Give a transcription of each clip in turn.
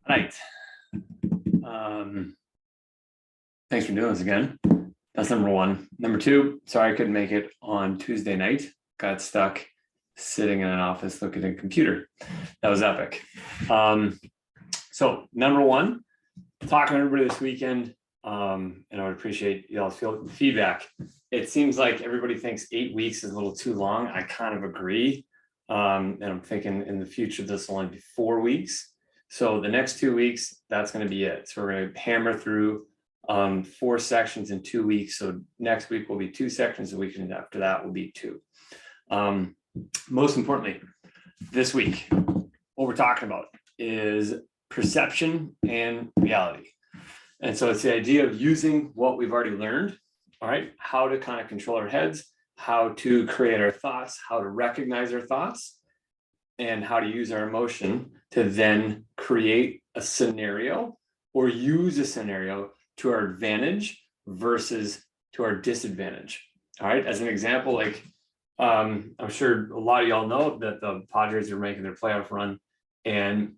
Right. Thanks for doing this again. That's number one. Number two, sorry I couldn't make it on Tuesday night. Got stuck sitting in an office looking at a computer. That was epic. So number one, talking to everybody this weekend, and I would appreciate y'all's feedback. It seems like everybody thinks 8 weeks is a little too long. I kind of agree. And I'm thinking in the future, this will only be 4 weeks. So the next 2 weeks, that's going to be it. So we're going to hammer through 4 sections in 2 weeks. So next week will be 2 sections. The weekend after that will be 2. Most importantly, this week, what we're talking about is perception and reality. And so it's the idea of using what we've already learned, all right, how to kind of control our heads, how to create our thoughts, how to recognize our thoughts, and how to use our emotion to then create a scenario or use a scenario to our advantage versus to our disadvantage. All right, as an example, like I'm sure a lot of y'all know that the Padres are making their playoff run. And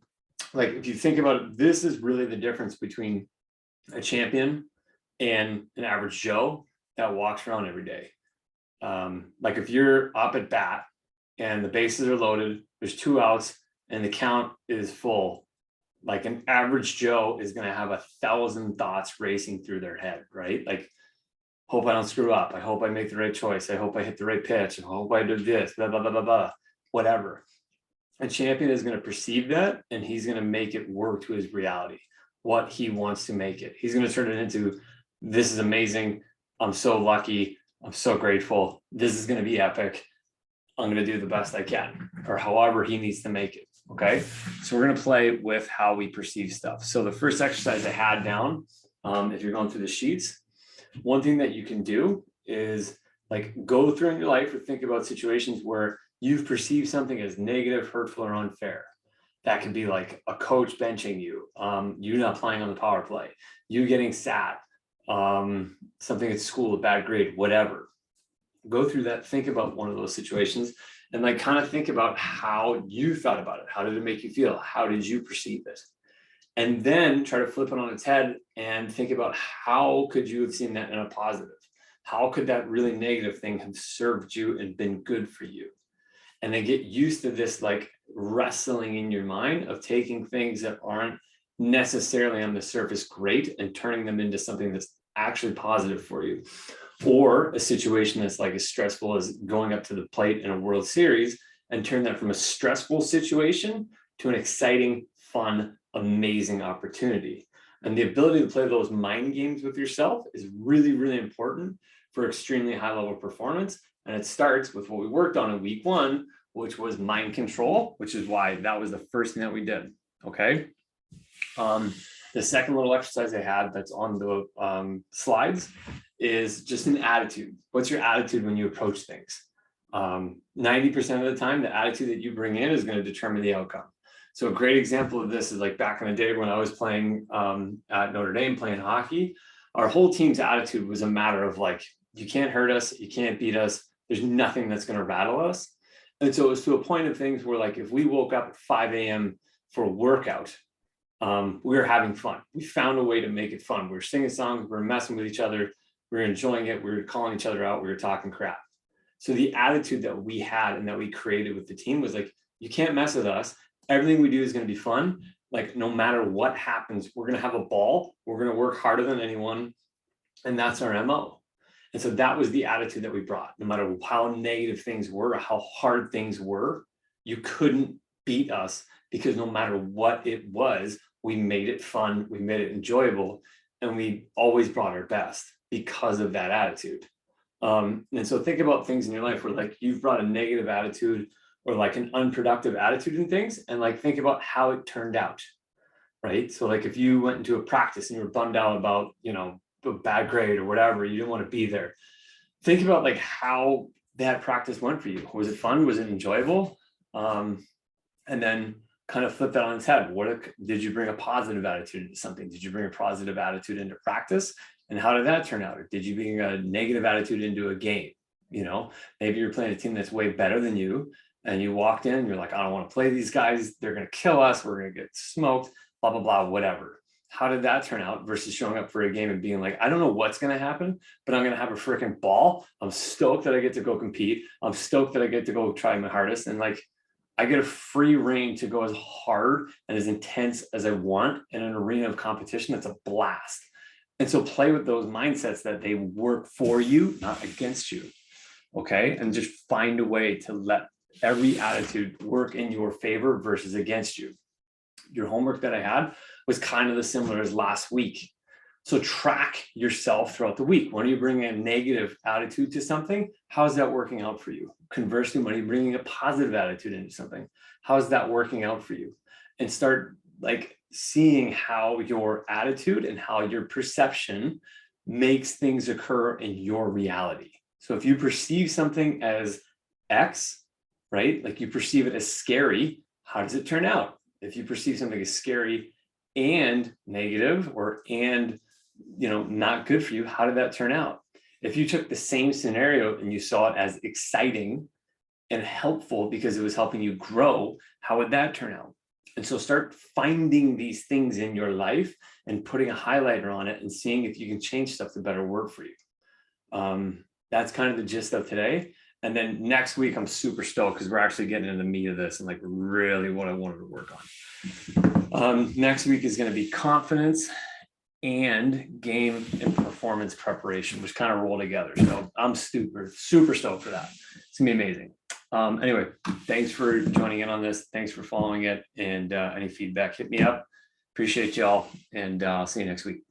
like, if you think about it, this is really the difference between a champion and an average Joe that walks around every day. Like if you're up at bat and the bases are loaded, there's 2 outs and the count is full, like an average Joe is going to have 1,000 thoughts racing through their head, right? Like, hope I don't screw up. I hope I make the right choice. I hope I hit the right pitch. I hope I do this, blah, blah, blah, blah, blah, whatever. A champion is going to perceive that and he's going to make it work to his reality, what he wants to make it. He's going to turn it into, this is amazing. I'm so lucky. I'm so grateful. This is going to be epic. I'm going to do the best I can, or however he needs to make it. Okay. So we're going to play with how we perceive stuff. So the first exercise I had down, if you're going through the sheets, one thing that you can do is like go through in your life or think about situations where you've perceived something as negative, hurtful, or unfair. That could be like a coach benching you, you not playing on the power play, you getting sat, something at school, a bad grade, whatever. Go through that, think about one of those situations and like kind of think about how you thought about it. How did it make you feel? How did you perceive it? And then try to flip it on its head and think about how could you have seen that in a positive? How could that really negative thing have served you and been good for you? And then get used to this like wrestling in your mind of taking things that aren't necessarily on the surface great and turning them into something that's actually positive for you. Or a situation that's like as stressful as going up to the plate in a World Series and turn that from a stressful situation to an exciting, fun, amazing opportunity. And the ability to play those mind games with yourself is really, really important for extremely high level performance. And it starts with what we worked on in week 1, which was mind control, which is why that was the first thing that we did. Okay. The second little exercise I had that's on the slides is just an attitude. What's your attitude when you approach things? 90% of the time, the attitude that you bring in is going to determine the outcome. So a great example of this is like back in the day when I was playing at Notre Dame, playing hockey, our whole team's attitude was a matter of like, you can't hurt us, you can't beat us, there's nothing that's going to rattle us. And so it was to a point of things where like, if we woke up at 5 a.m. for a workout, we were having fun. We found a way to make it fun. We were singing songs, we were messing with each other, we were enjoying it, we were calling each other out, we were talking crap. So the attitude that we had and that we created with the team was like, you can't mess with us. Everything we do is going to be fun. Like no matter what happens, we're going to have a ball. We're going to work harder than anyone. And that's our MO. And so that was the attitude that we brought. No matter how negative things were, or how hard things were, you couldn't beat us because no matter what it was, we made it fun, we made it enjoyable, and we always brought our best because of that attitude. And so think about things in your life where like you've brought a negative attitude or like an unproductive attitude in things, and like think about how it turned out, right? So like if you went into a practice and you were bummed out about, you know, a bad grade or whatever, you didn't want to be there. Think about like how that practice went for you. Was it fun? Was it enjoyable? And then kind of flip that on its head. Did you bring a positive attitude into something? Did you bring a positive attitude into practice? And how did that turn out? Or did you bring a negative attitude into a game? You know, maybe you're playing a team that's way better than you, and you walked in and you're like, I don't want to play these guys. They're going to kill us. We're going to get smoked. blah, blah, blah, whatever. How did that turn out versus showing up for a game and being like, I don't know what's going to happen, but I'm going to have a freaking ball. I'm stoked that I get to go compete. I'm stoked that I get to go try my hardest. And like, I get a free reign to go as hard and as intense as I want in an arena of competition. That's a blast. And so play with those mindsets that they work for you, not against you. Okay. And just find a way to let every attitude work in your favor versus against you. Your homework that I had was kind of the similar as last week. So track yourself throughout the week. When are you bringing a negative attitude to something? How's that working out for you? Conversely, when are you bringing a positive attitude into something? How's that working out for you? And start like seeing how your attitude and how your perception makes things occur in your reality. So if you perceive something as X, right? Like you perceive it as scary, how does it turn out? If you perceive something as scary and negative or not good for you, how did that turn out? If you took the same scenario and you saw it as exciting and helpful because it was helping you grow, how would that turn out? And so start finding these things in your life and putting a highlighter on it and seeing if you can change stuff to better work for you. That's kind of the gist of today. And then next week, I'm super stoked because we're actually getting into the meat of this and like really what I wanted to work on. Next week is going to be confidence and game and performance preparation, which kind of roll together. So I'm super stoked for that. It's gonna be amazing. Anyway, thanks for joining in on this. Thanks for following it. And any feedback, hit me up. Appreciate y'all. And I'll see you next week.